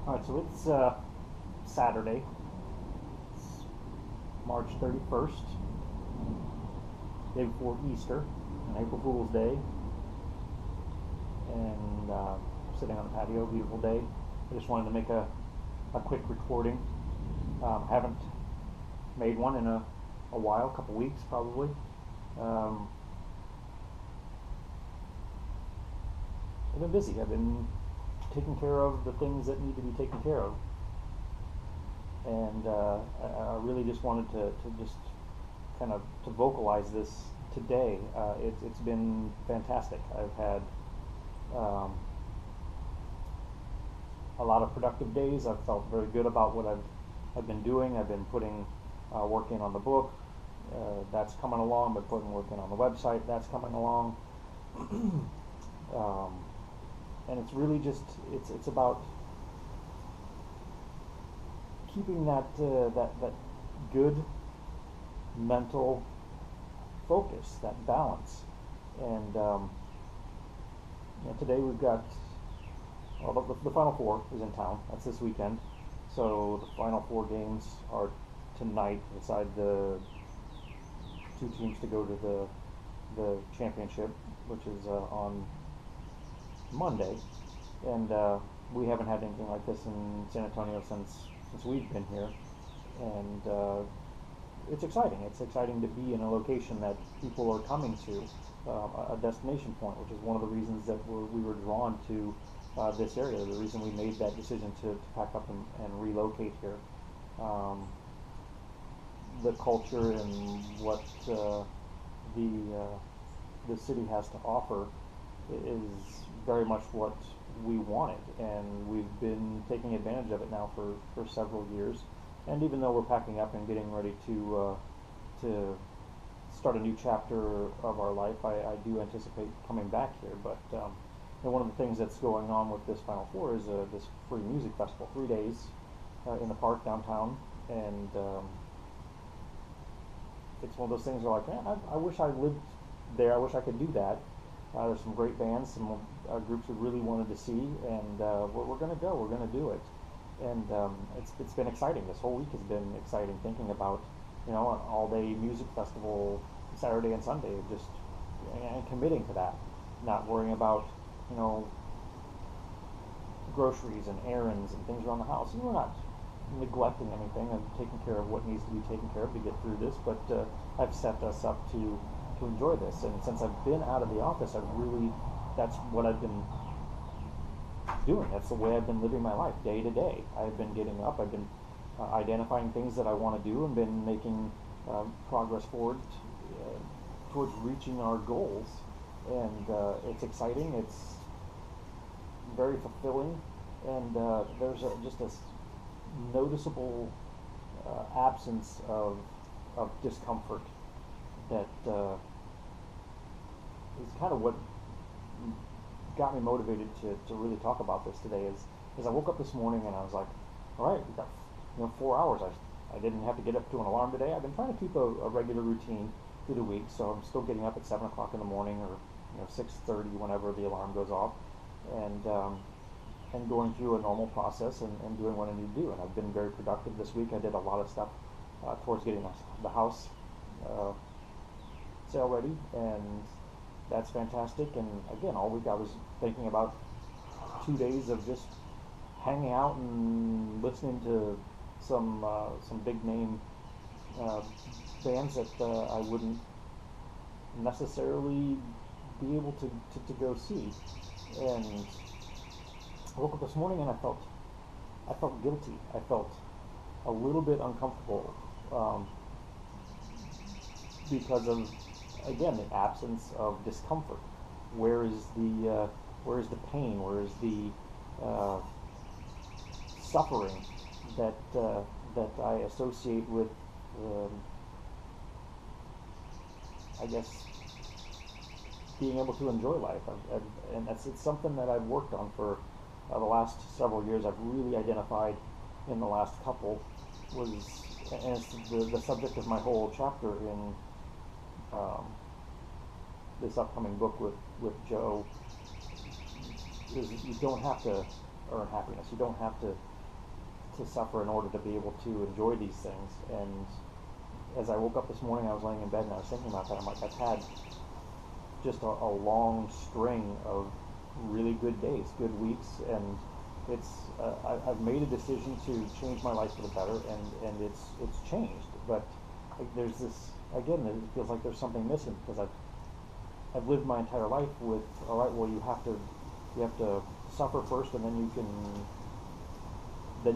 All right, so it's Saturday, it's March 31st, day before Easter, and April Fool's Day, and sitting on the patio, beautiful day. I just wanted to make a quick recording. Haven't made one in a while, a couple weeks probably. Um, I've been busy. I've been taking care of the things that need to be taken care of. And I really just wanted to just kind of to vocalize this today. It's been fantastic. I've had a lot of productive days. I've felt very good about what I've been doing. I've been putting work in on the book. That's coming along. But putting work in on the website. That's coming along. And it's really just it's about keeping that good mental focus, that balance. And today we've got the Final Four is in town. That's this weekend. So the Final Four games are tonight. Decide the two teams to go to the championship, which is on Monday, and we haven't had anything like this in San Antonio since we've been here, and it's exciting. It's exciting to be in a location that people are coming to, a destination point, which is one of the reasons that we were drawn to this area. The reason we made that decision to pack up and relocate here. The culture and what the city has to offer is very much what we wanted, and we've been taking advantage of it now for several years. And even though we're packing up and getting ready to start a new chapter of our life, I do anticipate coming back here. But and one of the things that's going on with this Final Four is this free music festival, 3 days in the park downtown, and it's one of those things where like, man, I wish I lived there. I wish I could do that. There's some great bands, some groups we really wanted to see, and we're going to go. We're going to do it, and it's been exciting. This whole week has been exciting. Thinking about an all-day music festival, Saturday and Sunday, just and committing to that, not worrying about groceries and errands and things around the house. And we're not neglecting anything. I'm taking care of what needs to be taken care of to get through this, but I've set us up to enjoy this. And since I've been out of the office, that's what I've been doing. That's the way I've been living my life day to day. I've been getting up. I've been identifying things that I want to do and been making progress forward towards reaching our goals. And it's exciting. It's very fulfilling. And there's just a noticeable absence of discomfort that is kind of what got me motivated to really talk about this today. Is I woke up this morning and I was like, all right, we've got 4 hours. I didn't have to get up to an alarm today. I've been trying to keep a regular routine through the week, so I'm still getting up at 7 o'clock in the morning, or 6:30 whenever the alarm goes off, and going through a normal process and doing what I need to do. And I've been very productive this week. I did a lot of stuff towards getting the house sale ready, and that's fantastic. And again, all week I was thinking about 2 days of just hanging out and listening to some big name bands that I wouldn't necessarily be able to go see. And I woke up this morning and I felt guilty. I felt a little bit uncomfortable because of, again, the absence of discomfort. Where is the pain? Where is the suffering that I associate with, I guess, being able to enjoy life? And it's something that I've worked on for the last several years. I've really identified in the last couple and it's the subject of my whole chapter in this upcoming book with Joe. Is you don't have to earn happiness. You don't have to to suffer in order to be able to enjoy these things. And as I woke up this morning, I was laying in bed and I was thinking about that. I'm like, I've had just a long string of really good days, good weeks, and I've made a decision to change my life for the better, and it's changed. But there's this again. It feels like there's something missing because I've lived my entire life with, all right, well, you have to suffer first, and then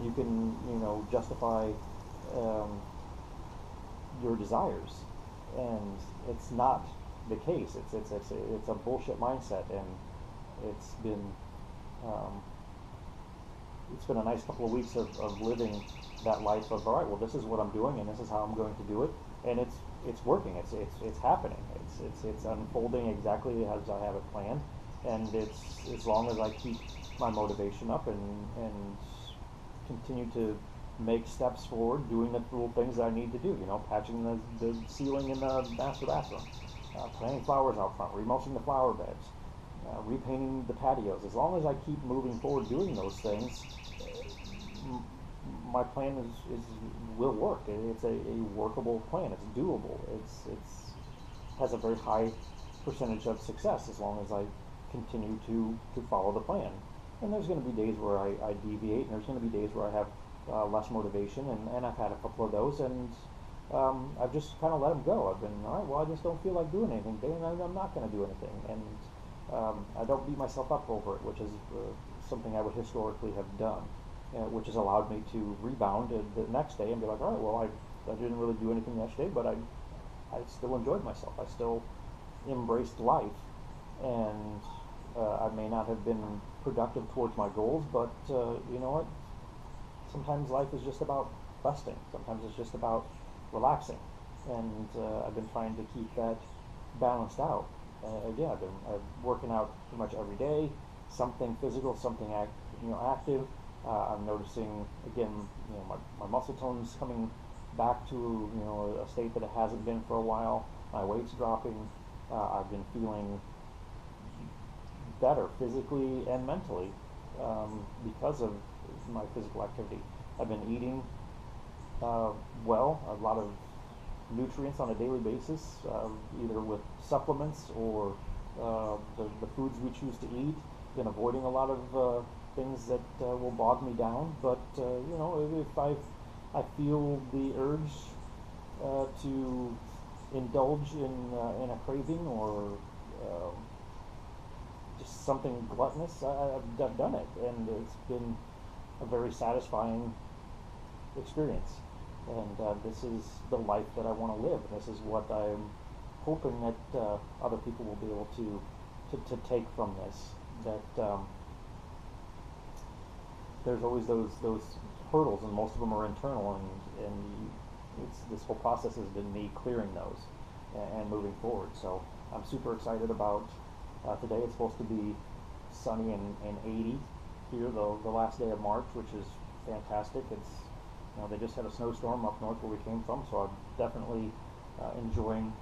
you can justify your desires, and it's not the case. It's a bullshit mindset, and it's been um, it's been a nice couple of weeks of living that life of, all right, well, this is what I'm doing and this is how I'm going to do it, and it's working. It's happening. It's unfolding exactly as I have it planned, and it's as long as I keep my motivation up and continue to make steps forward, doing the little things that I need to do. Patching the ceiling in the master bathroom, planting flowers out front, remulching the flower beds, repainting the patios. As long as I keep moving forward doing those things, my plan will work. It's a workable plan. It's doable. It's has a very high percentage of success as long as I continue to follow the plan. And there's going to be days where I deviate, and there's going to be days where I have less motivation, and I've had a couple of those, and I've just kind of let them go. I've been, all right, well, I just don't feel like doing anything today, and I'm not going to do anything. And I don't beat myself up over it, which is something I would historically have done, which has allowed me to rebound the next day and be like, all right, well, I didn't really do anything yesterday, but I still enjoyed myself. I still embraced life, and I may not have been productive towards my goals, but you know what? Sometimes life is just about resting. Sometimes it's just about relaxing, and I've been trying to keep that balanced out. Again, I've been working out pretty much every day, something physical, something active. I'm noticing again, my muscle tone's coming back to a state that it hasn't been for a while. My weight's dropping. I've been feeling better physically and mentally because of my physical activity. I've been eating well, a lot of nutrients on a daily basis, either with supplements or the foods we choose to eat. Been avoiding a lot of things that will bog me down, but if I feel the urge to indulge in a craving or just something gluttonous, I've done it, and it's been a very satisfying experience. And this is the life that I want to live. This is what I'm hoping that other people will be able to take from this. That there's always those hurdles, and most of them are internal, and this whole process has been me clearing those and moving forward. So I'm super excited about today. It's supposed to be sunny and 80 here the last day of March, which is fantastic. It's they just had a snowstorm up north where we came from, so I'm definitely enjoying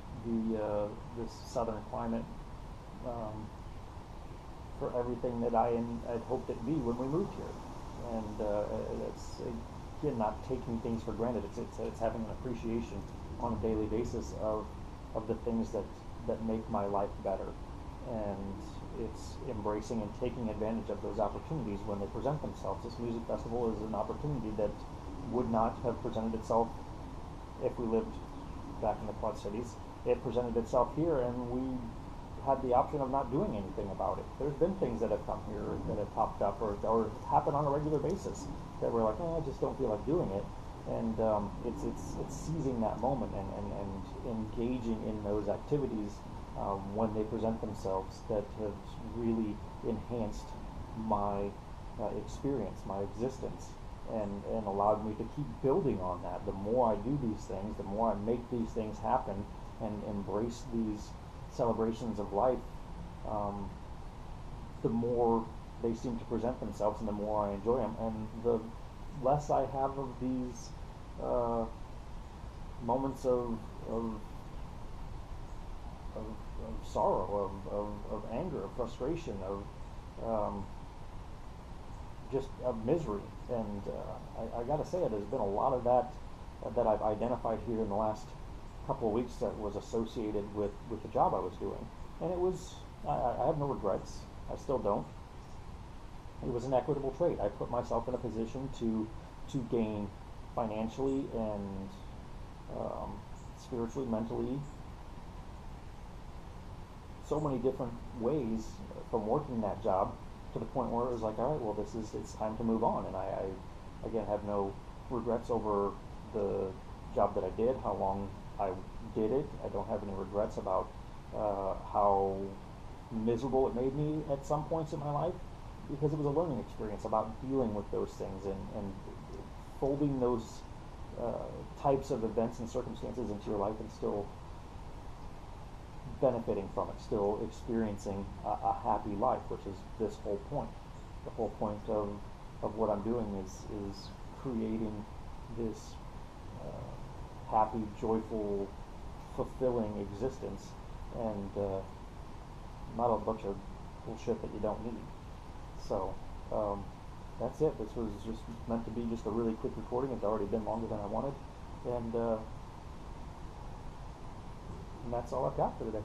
this southern climate for everything that I'd hoped it'd be when we moved here. And it's again not taking things for granted. It's having an appreciation on a daily basis of the things that make my life better, and it's embracing and taking advantage of those opportunities when they present themselves. This music festival is an opportunity that would not have presented itself if we lived back in the Quad Cities. It presented itself here, and we had the option of not doing anything about it. There's been things that have come here that have popped up or happen on a regular basis that we're like, I just don't feel like doing it. And it's seizing that moment and engaging in those activities when they present themselves that have really enhanced my experience, my existence, and allowed me to keep building on that. The more I do these things, the more I make these things happen and embrace these celebrations of life, the more they seem to present themselves and the more I enjoy them, and the less I have of these moments of sorrow, of anger, of frustration, of just of misery. And I got to say, there's been a lot of that that I've identified here in the last couple of weeks that was associated with the job I was doing. And it was, I have no regrets. I still don't. It was an equitable trade. I put myself in a position to gain financially and spiritually, mentally, so many different ways from working that job, to the point where it was like, all right, well, it's time to move on. And I again have no regrets over the job that I did, how long I did it. I don't have any regrets about how miserable it made me at some points in my life, because it was a learning experience about dealing with those things and folding those types of events and circumstances into your life, and still benefiting from it, still experiencing a happy life, which is this whole point. The whole point of what I'm doing is creating this happy, joyful, fulfilling existence, and not a bunch of bullshit that you don't need. So that's it. This was just meant to be just a really quick recording. It's already been longer than I wanted, and that's all I've got for today.